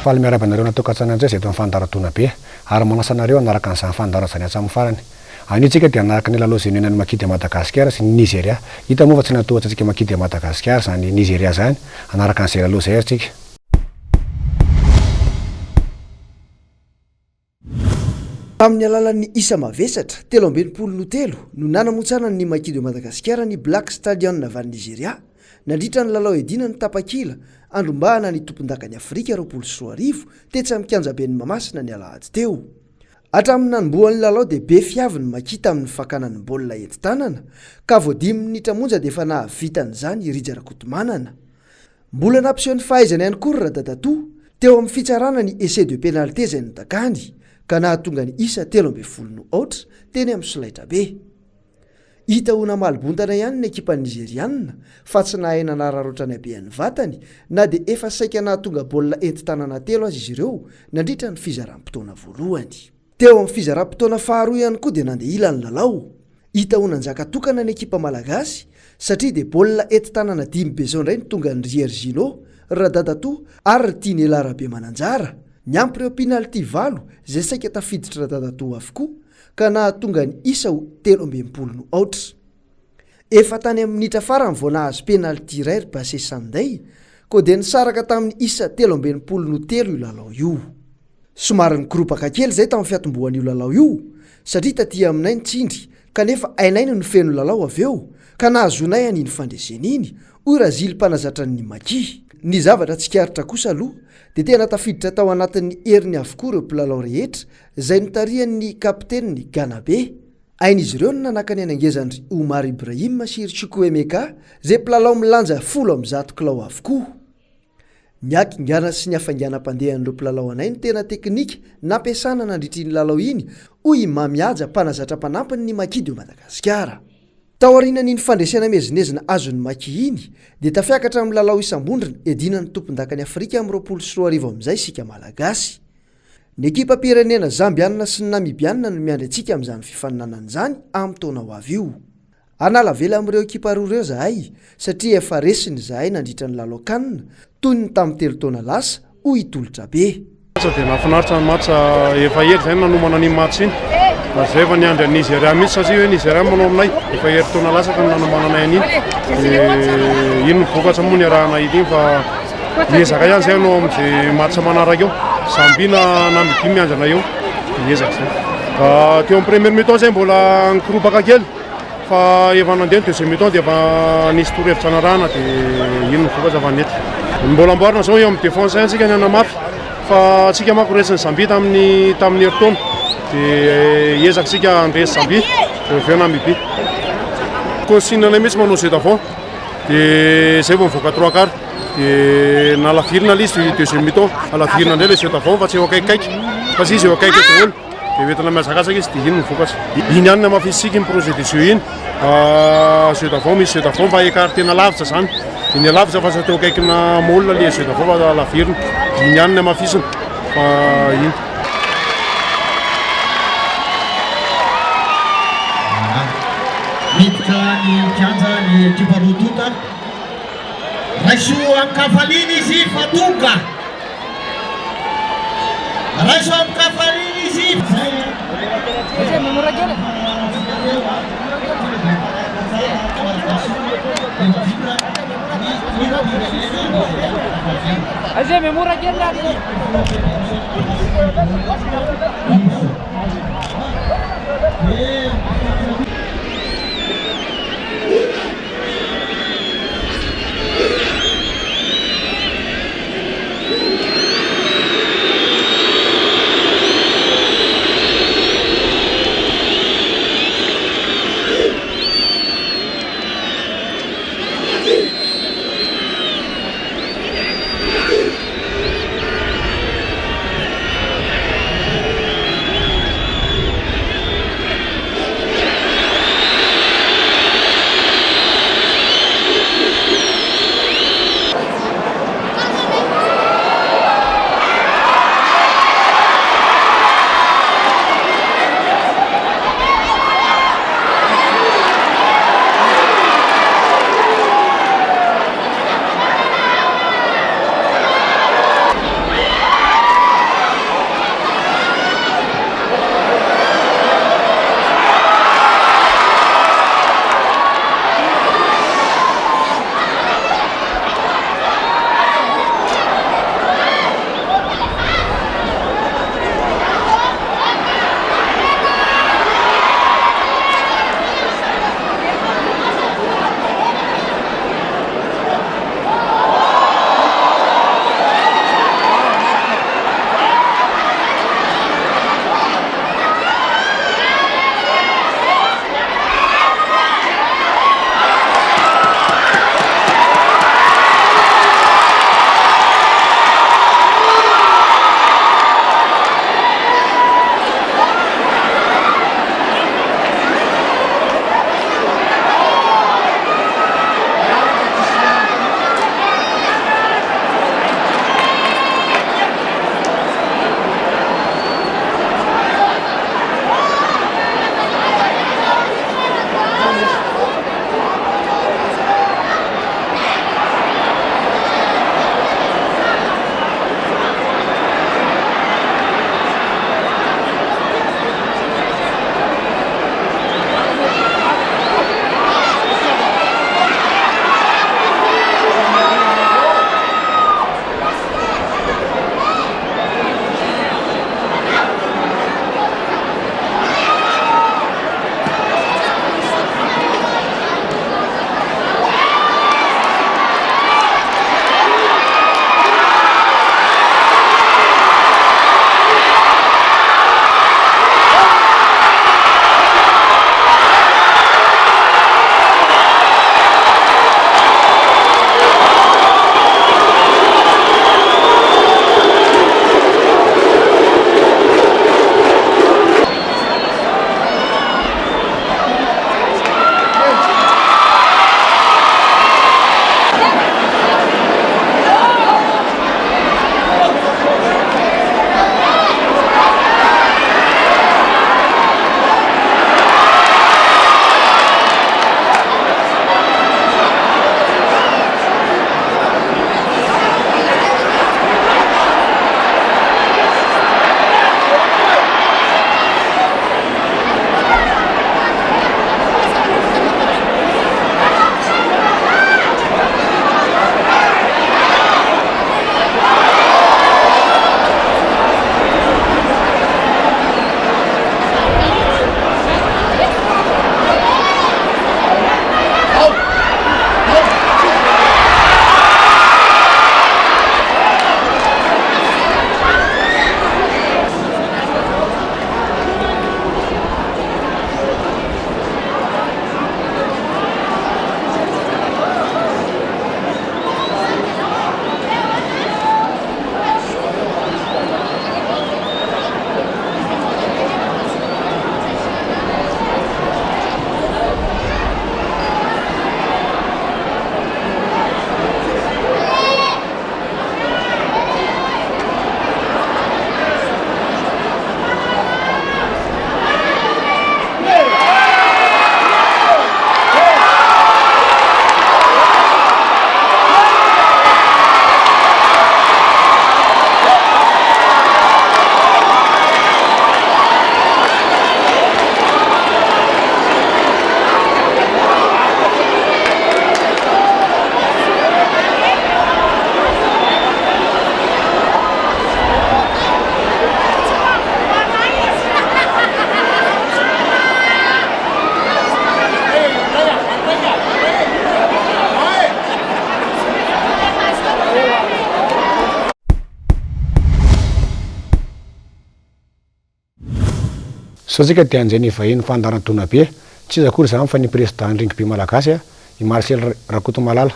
faly miarabanareo natokatsanana zay eto fandaratona be ary manasanareo anaraka an'izany fandarazany atsamin'ny farany anitsika dia anaraka ny lalao zay nenany Makidy Madagasikara sy ny Nigeria hita moa fa tsy natohatsika Makidy Madagasikara zany Nigeria zany anaraka an'izay lalao zay atsika Amin'ny alalan'ny isa mavesatra 13 no nanamotsana ny Makidy Madagasikara ny Black Stallion avy Nigeria nandritra ny lalao edinany tapakila andrombahana ny tompon-dakany Afrika 24 tetsy amin'ny kianjaben'ny Mamasina ny alahady teo. Hatramin'ny nanomboan'ny lalao dia be fiaviny Makita amin'ny fakanan'ny baolina enti-tanana ka vo 10 minitra monja dia efa nahavitan'izany Ridja Rakotomanana. Mbola nampiseho ny fahaizany ihany koa Radadatoa teo amin'ny fitsarana ny essai de pénalité izay nodakany ka nahatonga ny isa 13 teny amin'ny solaitra be. Hita ho namalibondana ihany ny ekipa nigeriana fa tsy nahena nararotra ny habean'ny vatany na dia efa saika nahatonga baolina enti-tanana 3 azy izy ireo nandritra ny fizaram-potoana voalohany. Teo amin'ny fizaram-potoana faharoa ihany koa dia nandeha ilany lalao. Hita ho nanjaka tokana ny ekipa malagasy satria dia baolina enti-tanana 5 be zao indray ny tonga ny Riergino, Radadatoa ary Tiny Larabe Mananjara. Nyampy ireo penalty 7 izay saika tafiditra Radadatoa avokoa ka nahatonga ny isa ho 13. Efa tany amin'ny minitra farany vao nahazo penalty iray Basé Sanday ko dia nisaraka tamin'ny isa 13 io lalao io. Somary nigoropaka kely izay tamin'ny fiatombohan'io lalao io satria taty aminay nitsindry kanefa ainay no feno lalao avy eo ka nahazonay an'iny fandresena iny hoy Razily mpanazatra ny Maki. Ny zavatra tsikaritra kosa aloha dia tena tafiditra tao anatin'ny heriny avokoa ireo mpilalao rehetra izay notarian'ny kapteniny Ganabe. Ain'izy ireo no nanakany anangezan'ny Omar Ibrahim sy Chukwuemeka izay mpilalao milanja 10 kilao avokoa. Ny akingana sy ny hafainganam-pandehan'ireo mpilalao anay ny tena teknika nampiasana nandritry ny lalao iny hoy Mamiaja mpanazatra mpanampiny ny Makidy Madagasikara. Taorianan'iny fandresena mezinezina azon'ny Maki iny dia tafiakatra amin'ny lalao isam-bondrona edinan'ny tompon-dakany Afrika amin'ny 24 amin'izay sika malagasy. Ny ekipa pirenena Zambianina sy Namibianina no miandry antsika amin'izany fifaninanana izany amin'ny taona ho avy io. Anala vela amin'ireo ekipa roa ireo zahay satria efa resiny zahay nandritra ny lalao kanina toy ny tamin'ny 3 taona lasa hoy Tolotra be. Dia nafinaritra ny match efa hely izay nanomana an'iny match iny. Zay efa niandry Nigeria mihitsy satria hoe Nigeria manao aminay efa hely taona lasa ka nanomana anay an'iny. Ino vokatra moa ny arahana iny fa niezaka ihany izay anao amin'izay match manaraka eo. Zambia na Namibia miandry anay eo. Niezaka izay. Teo amin'ny premier mi-temps izay mbola nikiropaka kely fa efa nandeha ny deuxième mi-temps dia efa nisy torohevitra narahana dia ino vokatra avy anety. Mbola amboarina zao eo amin'ny défense antsika ny anamafy fa atsika manko resiny Zambia tamin'ny heritaona dia hiezaka sika andresy Zambia dia avy eo Namibia. Consigne-nay mihitsy manao zay d'avant dia zay vao mivoaka 3 quart dia nalavirina izy deuxième mi-temps alavirina indray ilay jeu d'avant fa tsy eo akaikikaiky fa tsy izy eo akaiky daholo dia entina miazakazaka izy dia ino ny vokatra. Iny ihany namafisitsika ny projet de jeu iny jeu d'avant misy jeu d'avant fa écart tena lavitra zany. Iny lavitra fa tsy teo akaikina molina ilay jeu d'avant fa alavirina. Iny ihany namafisina fa iny. Miditra ny kianja ny ekipa Rotota. Raiso amin'ny kafaliny izy fa tonga. Raiso amin'ny kafaliny izy. Aje memura kella. Sotsika dia anjay ny vahiny fandaran-tona be tsy iza kory zany fa ny président Ringby malagasy i Marcel Rakotomalala.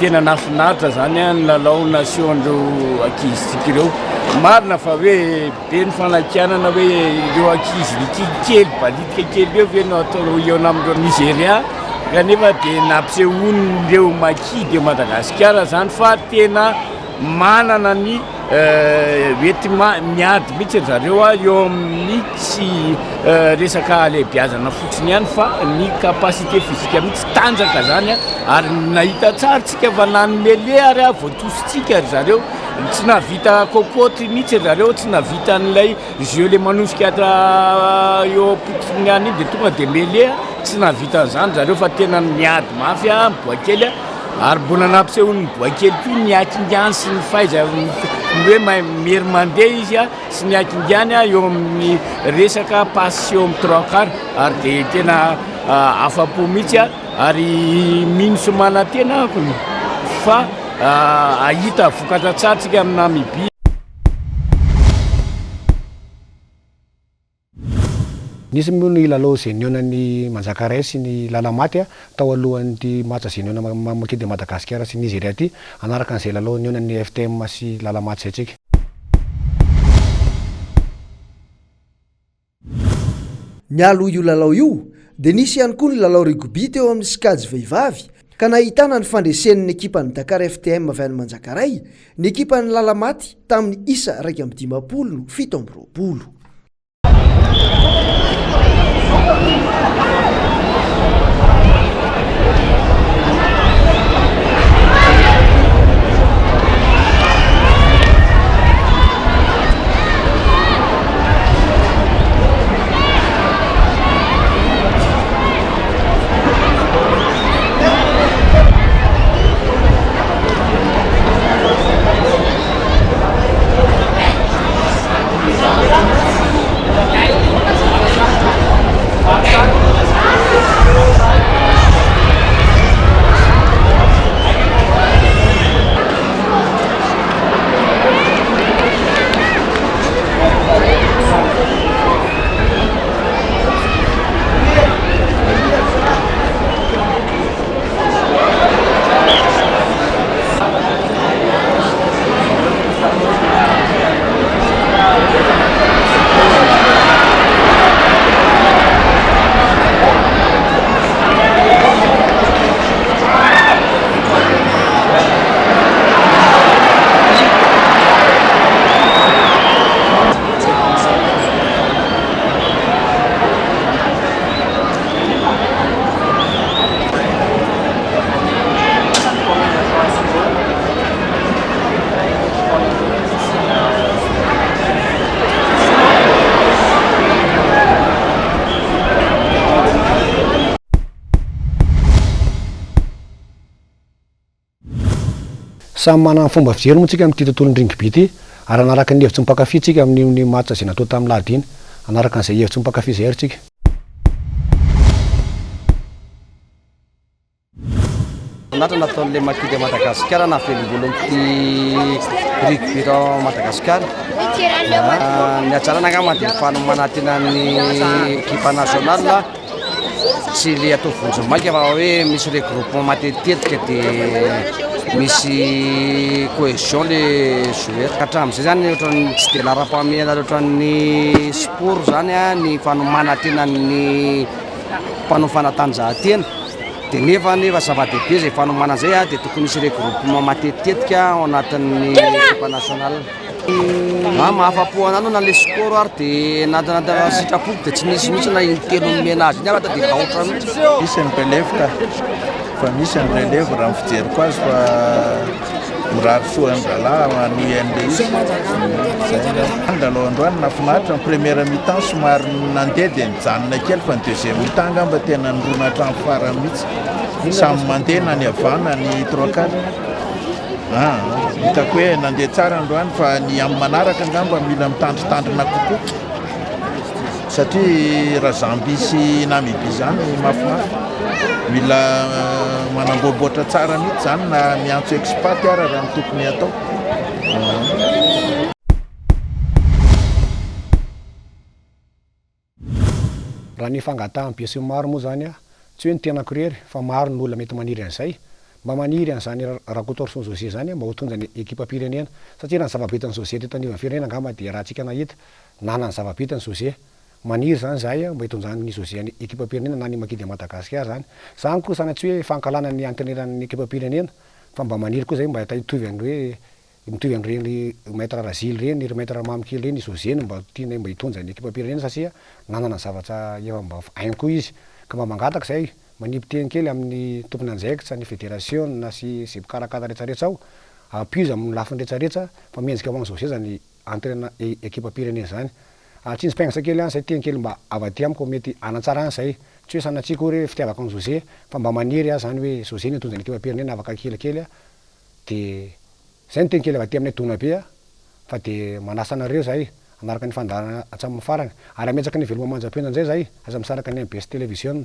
Tena nafinaritra zany ny lalao nasiondreo ankizitsika ireo. Marina fa hoe be ny fanakianana hoe ireo ankizy kely balitika kely eo ve no atao iona amin'ireo Nigeria kanefa dia nampisehoan'ireo makidy Madagasikara zany fa tena manana ny mety miady mihitsy zareo eo amin'ny tsy resaka alehibiazana fotsiny ihany fa ny kapasité fizika mihitsy tanjaka zany ary nahita tsara tsika fa nanomele ary voatositsika ry zareo tsy navita kokoty mihitsy zareo tsy navita n'ilay jeu le manosika eo potony any iny dia tonga dia mele tsy navita an'izany zareo fa tena miady mafy boakely ary mbola nampisehoany boakely koa ny akingany sy ny faiza hoe mery mandeha izy sy ny akingany eo amin'ny resaka passion amin'ny trois quart ary dia tena afapo mihitsy ary mino somana tena fa ahita vokatra tsara tsika amin'ny Namibia. Nisy moa ny lalao zeniona-ny Manjakaray sy ny Lalamaty tao alohan'ny match zeniona makidy Madagasikara sy Nigeria ty anaraka an'izay lalao niona-ny FTM sy Lalamaty zay tsika. Nialo io lalao io dia nisy ihany koa ny lalao rugby teo amin'ny Skajy vehivavy ka nahitana ny fandresen'ny ekipan'ny Dakar FTM avy any Manjakaray ny ekipan'ny Lalamaty tamin'ny isa 1-20 no 7-20. Samy manana fomba fijery moa tsika amin'ity tontolon'ny rugby ity ary anaraka ny hevitsy mpankafy tsika amin'ny match izay natao tamin'ny lahady iny anaraka an'izay hevitsy mpankafy izay ary tsika. Nata nataon'ilay makidy Madagasikara nahavelom-bolo amin'ity rugby raha Madagasikara ny atsarana angamba dia fanomana tena ny équipe nationale tsy le atao vonjy-maika fa hoe misy regroupement matetika dia misy cohésion le joueur ka hatramin'izay zany ohatran'ny tsy dia lara-pahamehana ohatran'ny sport zany ny fanomana tena ny mpanao fanatanjahantena dia nefa zava-dehibe zay fanomana zay dia tokony misy regroupement matetika ao anatin'ny équipe nationale. Mahafapo anao na le sport ary dia natanatana sitrapoko dia tsy misy mihitsy na intelo nomena azy iny afata dia vahoatra mihitsy. Misy ny relève ka fa misy ny relève raha ny fijeriko azy fa mirary soa ny rahalahy anoy an'ilay izy. Andalao androany nafinaritra ny première mi-temps somary nandeha dia nijanona kely fa ny deuxième mi-temps angamba tena nirona hatramin'ny farany mihitsy samy mandeha na ny havana ny trois quart. Hitako hoe nandeha tsara androany fa ny amin'ny manaraka angamba mila mitandritandrina kokoa satria raha Zambie sy Namibia zany mafimafy mila manamboaboatra tsara mihitsy zany na miantso expat ara raha ny tokony atao. Raha ny fangataham-be sy maro moa zany a tsy hoe ny tena korery fa maro ny olona mety maniry an'izay mba maniry an'izany rakotorson José zany mba ho tonga ny ekipa pirenena satria raha ny zava-bitany José teto anivon'ny firenena angamba dia raha antsika nahita nanany zava-bitany José maniry zany zahay mba hitondrany José ny ekipa pirenena na ny makidy Madagasikara zany zany koa sana tsy hoe fankalana ny anteneran'ny ekipa pirenena fa mba maniry koa zay mba hita hitovy any hoe mitovy an'ireny maître Razily reny ry maître Mamikely reny José mba tiany mba hitondra ny ekipa pirenena satria nanana zavatra efa mba ainy koa izy ka mba mangataka zay manipiteny kely amin'ny tompony anjaikitra ny fédération na sy karakara rehetrarehetra ao appuie amin'ny lafiny rehetrarehetra fa mendrika ho an'ny José zany entraîneur ekipa pirenena zany tsy izy mpiaingatra kely any zay teny kely mba avy aty amiko mety anatsara an'izay tsy hoe sanatsiako hoe fitiavaka amin'ny José fa mba maniry zany hoe José ny hitondra ny ekipa pirenena afaka kelikely de zay ny teny kely avy aty aminay Tonabe fa de manasa anareo zay anaraka ny fandarana hatramin'ny farany ary ametsaka ny veloma manjam-piaina indray zay aza misaraka ny MBS télévision.